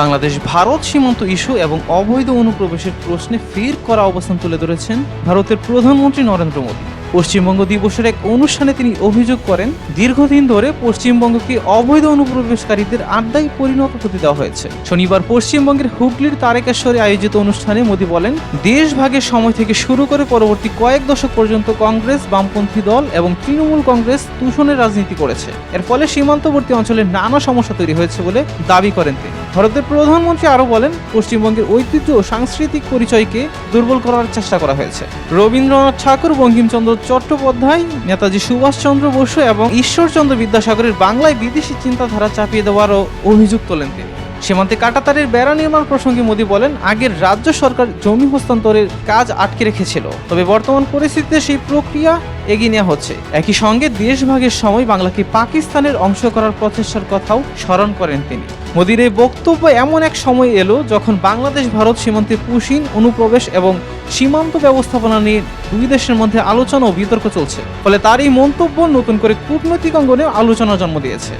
বাংলাদেশ ভারত সীমান্ত ইস্যু এবং অবৈধ অনুপ্রবেশের প্রশ্নে ফের করা অবস্থান তুলে ধরেছেন ভারতের প্রধানমন্ত্রী নরেন্দ্র মোদী। পশ্চিমবঙ্গ দিবসের এক অনুষ্ঠানে তিনি অভিযোগ করেন, দীর্ঘদিন ধরে পশ্চিমবঙ্গকে অবৈধ অনুপ্রবেশকারীদের আড্ডায় পরিণত করতে দেওয়া হয়েছে। শনিবার পশ্চিমবঙ্গের হুগলির তারকেশ্বরে আয়োজিত অনুষ্ঠানে মোদী বলেন, দেশ ভাগের সময় থেকে শুরু করে পরবর্তী কয়েক দশক পর্যন্ত কংগ্রেস, বামপন্থী দল এবং তৃণমূল কংগ্রেস দূষণের রাজনীতি করেছে। এর ফলে সীমান্তবর্তী অঞ্চলে নানা সমস্যা তৈরি হয়েছে বলে দাবি করেন তিনি। ভারতের প্রধানমন্ত্রী আরও বলেন, পশ্চিমবঙ্গের ঐতিহ্য ও সাংস্কৃতিক পরিচয়কে দুর্বল করার চেষ্টা করা হয়েছে। রবীন্দ্রনাথ ঠাকুর, বঙ্কিমচন্দ্র চট্টোপাধ্যায়, নেতাজি সুভাষচন্দ্র বসু এবং ঈশ্বরচন্দ্র বিদ্যাসাগরের বাংলায় বিদেশি চিন্তাধারা চাপিয়ে দেওয়ারও অভিযোগ তোলেন তিনি। সীমান্তে কাঁটাতারের বেড়া নির্মাণ প্রসঙ্গে মোদী বলেন, আগের রাজ্য সরকার জমি হস্তান্তরের কাজ আটকে রেখেছিল, তবে বর্তমান পরিস্থিতিতে সেই প্রক্রিয়া এগিয়ে নেওয়া হচ্ছে। একই সঙ্গে দেশভাগের সময় বাংলাকে পাকিস্তানের অংশ করার প্রচেষ্টার কথাও স্মরণ করেন তিনি। মোদীর এই বক্তব্য এমন এক সময় এলো যখন বাংলাদেশ ভারত সীমান্তে পুশিন, অনুপ্রবেশ এবং সীমান্ত ব্যবস্থাপনা নিয়ে দুই দেশের মধ্যে আলোচনা ও বিতর্ক চলছে। ফলে তার এই মন্তব্য নতুন করে কূটনৈতিক অঙ্গনে আলোচনা জন্ম দিয়েছে।